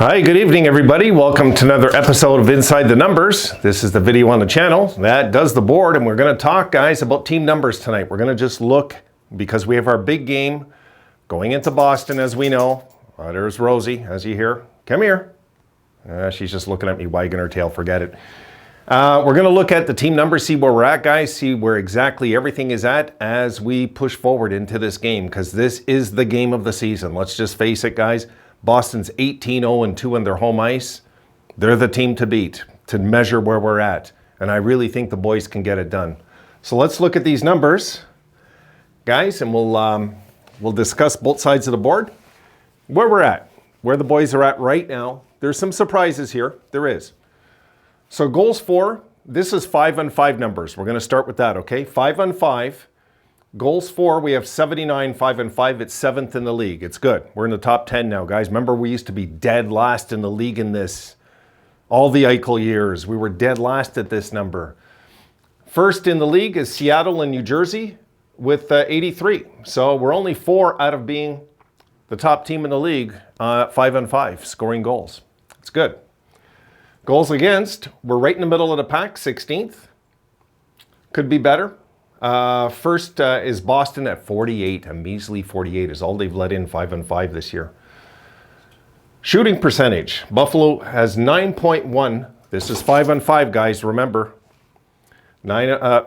Hi, good evening everybody. Welcome to another episode of Inside the Numbers. This is the video on the channel that does the board, and we're going to talk, guys, about team numbers tonight. We're going to just look, because we have our big game going into Boston, as we know. There's Rosie, as you hear. Come here. She's just looking at me, wagging her tail. Forget it. We're going to look at the team numbers, see where we're at, guys, see where exactly everything is at as we push forward into this game, because this is the game of the season. Let's just face it, guys. Boston's 18-0-2 on their home ice. They're the team to beat, to measure where we're at. And I really think the boys can get it done. So let's look at these numbers, guys, and we'll discuss both sides of the board. Where we're at, where the boys are at right now. There's some surprises here. There is. So goals for, this is 5-on-5 numbers. We're going to start with that, okay? 5-on-5. Goals for, we have 79, 5-on-5. It's 7th in the league. It's good. We're in the top 10 now, guys. Remember, we used to be dead last in the league in this. All the Eichel years, we were dead last at this number. First in the league is Seattle and New Jersey with 83. So we're only 4 out of being the top team in the league, 5-on-5, scoring goals. It's good. Goals against, we're right in the middle of the pack, 16th. Could be better. First is Boston at 48. A measly 48 is all they've let in 5-on-5 this year. Shooting percentage. Buffalo has 9.1. This is 5-on-5, guys. Remember.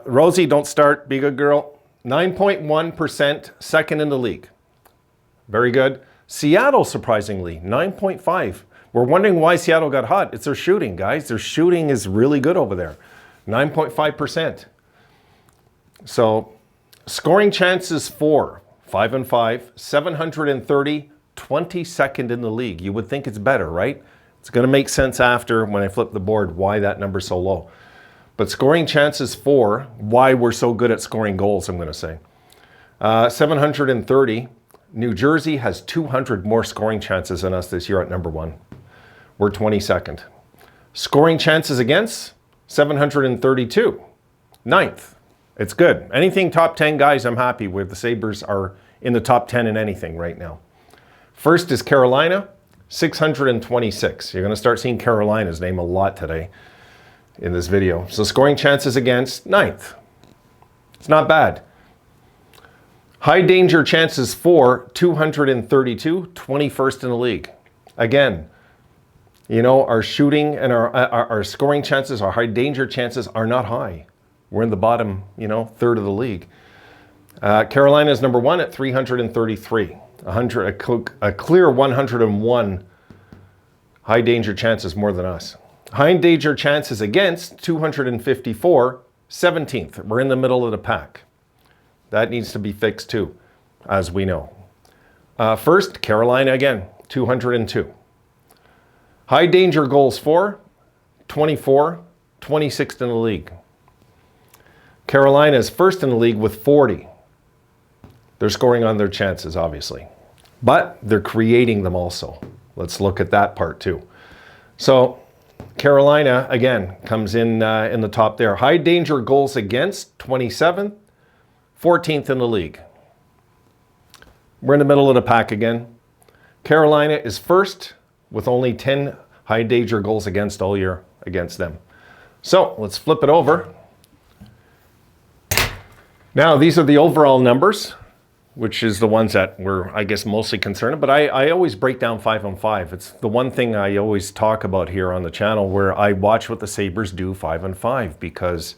Rosie, don't start. Be a good girl. 9.1%, second in the league. Very good. Seattle, surprisingly, 9.5. We're wondering why Seattle got hot. It's their shooting, guys. Their shooting is really good over there. 9.5%. So, scoring chances for 5-on-5, 730, 22nd in the league. You would think it's better, right? It's going to make sense after, when I flip the board, why that number's so low. But scoring chances for, why we're so good at scoring goals, I'm going to say. 730. New Jersey has 200 more scoring chances than us this year at number 1. We're 22nd. Scoring chances against, 732. 9th. It's good. Anything top 10, guys, I'm happy with. The Sabres are in the top 10 in anything right now. First is Carolina, 626. You're going to start seeing Carolina's name a lot today in this video. So scoring chances against, 9th. It's not bad. High danger chances for, 232, 21st in the league. Again, you know, our shooting and our scoring chances, our high danger chances are not high. We're in the bottom, third of the league. Carolina is number 1 at 333. A clear 101 high danger chances more than us. High danger chances against, 254, 17th. We're in the middle of the pack. That needs to be fixed too, as we know. First, Carolina again, 202. High danger goals for, 24, 26th in the league. Carolina is first in the league with 40. They're scoring on their chances, obviously. But they're creating them also. Let's look at that part too. So Carolina, again, comes in the top there. High danger goals against, 27th, 14th in the league. We're in the middle of the pack again. Carolina is first with only 10 high danger goals against all year against them. So let's flip it over. Now, these are the overall numbers, which is the ones that we're, I guess, mostly concerned. But I always break down 5-on-5. It's the one thing I always talk about here on the channel, where I watch what the Sabres do 5-on-5, because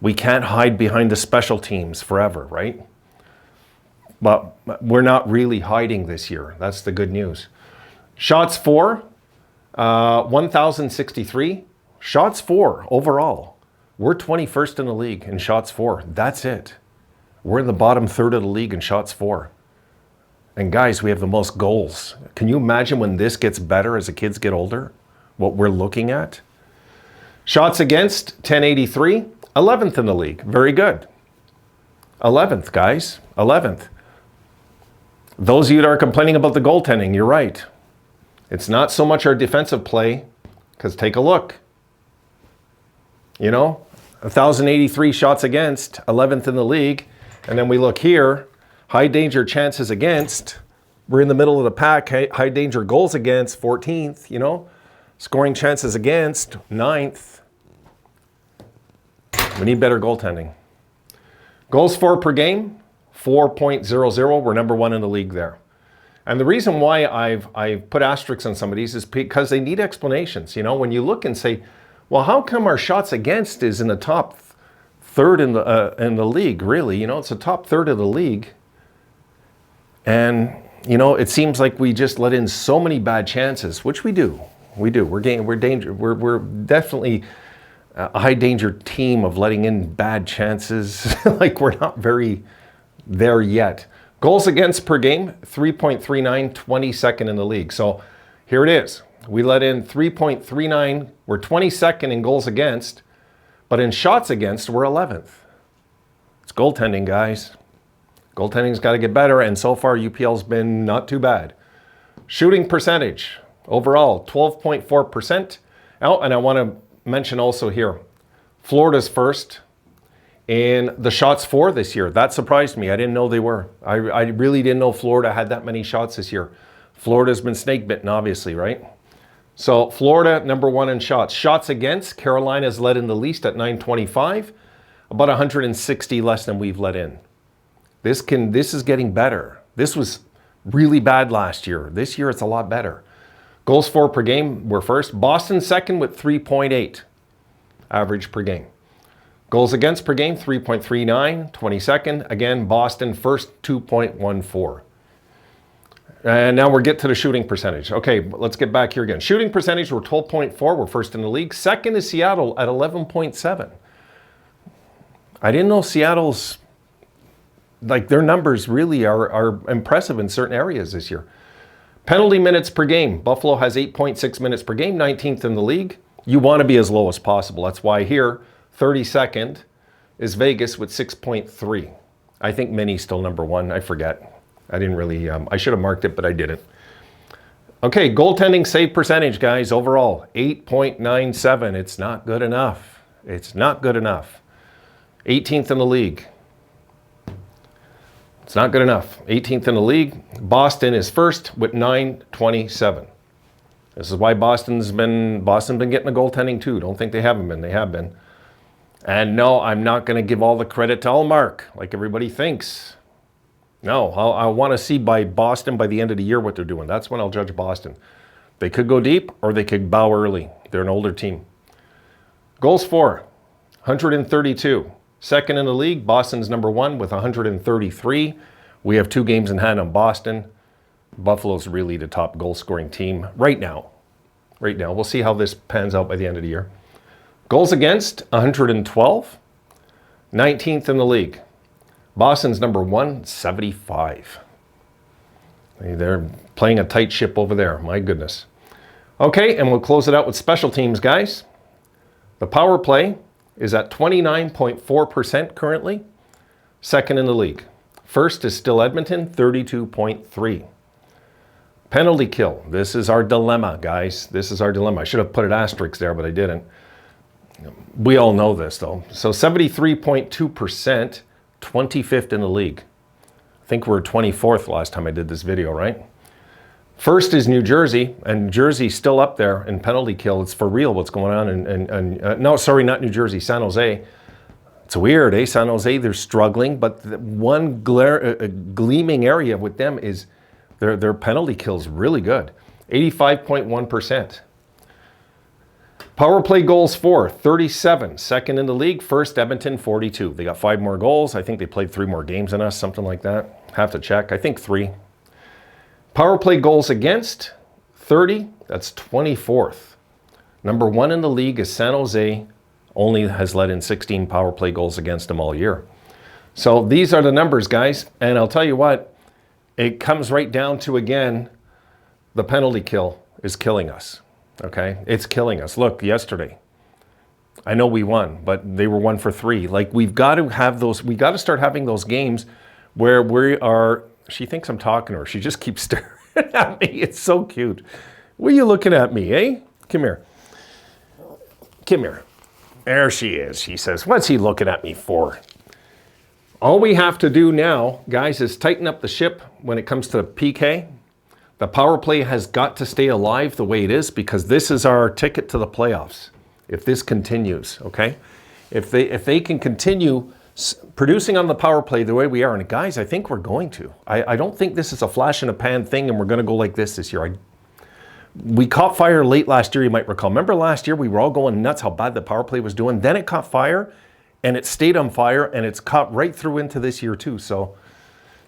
we can't hide behind the special teams forever, right? But we're not really hiding this year. That's the good news. Shots for, 1,063. Shots for overall. We're 21st in the league in shots for. That's it. We're in the bottom third of the league in shots for. And guys, we have the most goals. Can you imagine when this gets better as the kids get older? What we're looking at? Shots against, 1083. 11th in the league. Very good. 11th, guys. 11th. Those of you that are complaining about the goaltending, you're right. It's not so much our defensive play, because take a look. 1,083 shots against, 11th in the league. And then we look here, high danger chances against, We're in the middle of the pack. High danger goals against, 14th, you know. Scoring chances against, 9th. We need better goaltending. Goals for per game, 4.00. We're number 1 in the league there. And the reason why I've put asterisks on some of these is because they need explanations. You know, when you look and say, well, how come our shots against is in the top third in the league, really? You know, it's the top third of the league. And, you know, it seems like we just let in so many bad chances, which we do. We do. We're definitely a high danger team of letting in bad chances. Like we're not very there yet. Goals against per game, 3.39, 22nd in the league. So here it is. We let in 3.39. We're 22nd in goals against, but in shots against, we're 11th. It's goaltending, guys. Goaltending's got to get better, and so far UPL's been not too bad. Shooting percentage, overall, 12.4%. Oh, and I want to mention also here, Florida's first in the shots for this year. That surprised me. I didn't know they were. I really didn't know Florida had that many shots this year. Florida's been snake bitten, obviously, right? So Florida, number 1 in shots. Shots against, Carolina's led in the least at 925, about 160 less than we've let in. This is getting better. This was really bad last year. This year it's a lot better. Goals for per game, we're first. Boston second with 3.8 average per game. Goals against per game, 3.39, 22nd. Again, Boston first, 2.14. And now we'll get to the shooting percentage. Okay, let's get back here again. Shooting percentage, we're 12.4. We're first in the league. Second is Seattle at 11.7. I didn't know Seattle's, like their numbers really are impressive in certain areas this year. Penalty minutes per game. Buffalo has 8.6 minutes per game, 19th in the league. You want to be as low as possible. That's why here, 32nd is Vegas with 6.3. I think Mini's still number 1. I forget. I didn't really, I should have marked it, but I didn't. Okay, goaltending save percentage, guys, overall, 8.97. It's not good enough. It's not good enough. 18th in the league. It's not good enough. 18th in the league. Boston is first with 927. This is why Boston's been getting the goaltending too. Don't think they haven't been. They have been. And no, I'm not going to give all the credit to Ullmark like everybody thinks. No, I want to see by Boston by the end of the year what they're doing. That's when I'll judge Boston. They could go deep or they could bow early. They're an older team. Goals for, 132. Second in the league, Boston's number 1 with 133. We have 2 games in hand on Boston. Buffalo's really the top goal-scoring team right now. Right now. We'll see how this pans out by the end of the year. Goals against, 112. 19th in the league. Boston's number 1, 75. They're playing a tight ship over there. My goodness. Okay, and we'll close it out with special teams, guys. The power play is at 29.4% currently. Second in the league. First is still Edmonton, 32.3. Penalty kill. This is our dilemma, guys. This is our dilemma. I should have put an asterisk there, but I didn't. We all know this, though. So 73.2%, 25th in the league. I think we're 24th last time I did this video, right? First is New Jersey, and Jersey's still up there in penalty kill. It's for real what's going on. No, sorry, not New Jersey, San Jose. It's weird, eh? San Jose, they're struggling, but the one gleaming area with them is their penalty kill's really good. 85.1%. Power play goals for, 37. Second in the league. First, Edmonton, 42. They got 5 more goals. I think they played 3 more games than us, something like that. Have to check. I think 3. Power play goals against, 30. That's 24th. Number 1 in the league is San Jose. Only has let in 16 power play goals against them all year. So these are the numbers, guys. And I'll tell you what, it comes right down to, again, the penalty kill is killing us. Okay, it's killing us. Look, yesterday, I know we won, but they were 1 for 3. Like, we've got to have those, we got to start having those games where we are, she thinks I'm talking to her. She just keeps staring at me. It's so cute. What are you looking at me, eh? Come here. Come here. There she is. She says, what's he looking at me for? All we have to do now, guys, is tighten up the ship when it comes to PK. The power play has got to stay alive the way it is because this is our ticket to the playoffs. If this continues, okay? If they can continue producing on the power play the way we are, and guys, I think we're going to. I don't think this is a flash in a pan thing and we're going to go like this year. We caught fire late last year, you might recall. Remember last year we were all going nuts how bad the power play was doing. Then it caught fire and it stayed on fire and it's caught right through into this year too. So,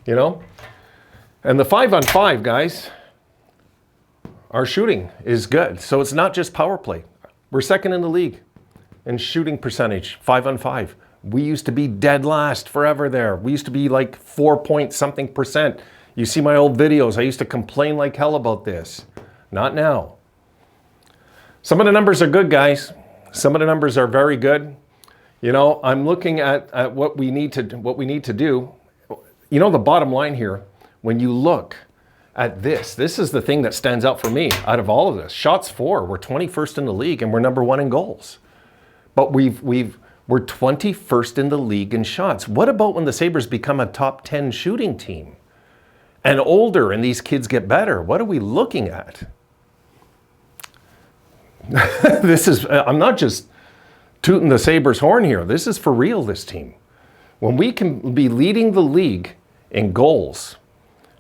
you know, and the 5-on-5, guys, our shooting is good. So it's not just power play. We're second in the league in shooting percentage, 5-on-5. We used to be dead last forever there. We used to be like 4-point-something%. You see my old videos. I used to complain like hell about this. Not now. Some of the numbers are good, guys. Some of the numbers are very good. You know, I'm looking at what we need to do. You know, the bottom line here, when you look at this is the thing that stands out for me out of all of this. Shots for, we're 21st in the league and we're number 1 in goals. But we're 21st in the league in shots. What about when the Sabres become a top 10 shooting team? And older and these kids get better? What are we looking at? I'm not just tooting the Sabres horn here. This is for real, this team. When we can be leading the league in goals,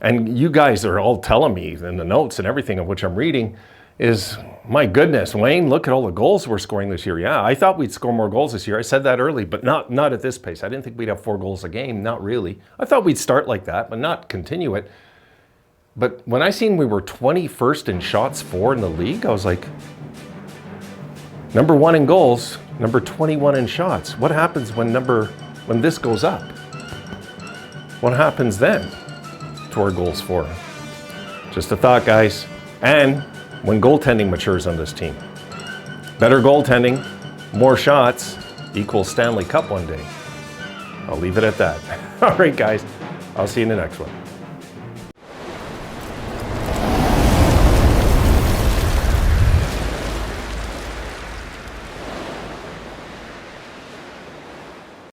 and you guys are all telling me in the notes and everything of which I'm reading is, my goodness, Wayne, look at all the goals we're scoring this year. Yeah, I thought we'd score more goals this year. I said that early, but not at this pace. I didn't think we'd have 4 goals a game, not really. I thought we'd start like that, but not continue it. But when I seen we were 21st in shots for in the league, I was like, number 1 in goals, number 21 in shots. What happens when this goes up? What happens then to our goals for? Just a thought, guys. And when goaltending matures on this team. Better goaltending, more shots equals Stanley Cup one day. I'll leave it at that. All right, guys. I'll see you in the next one.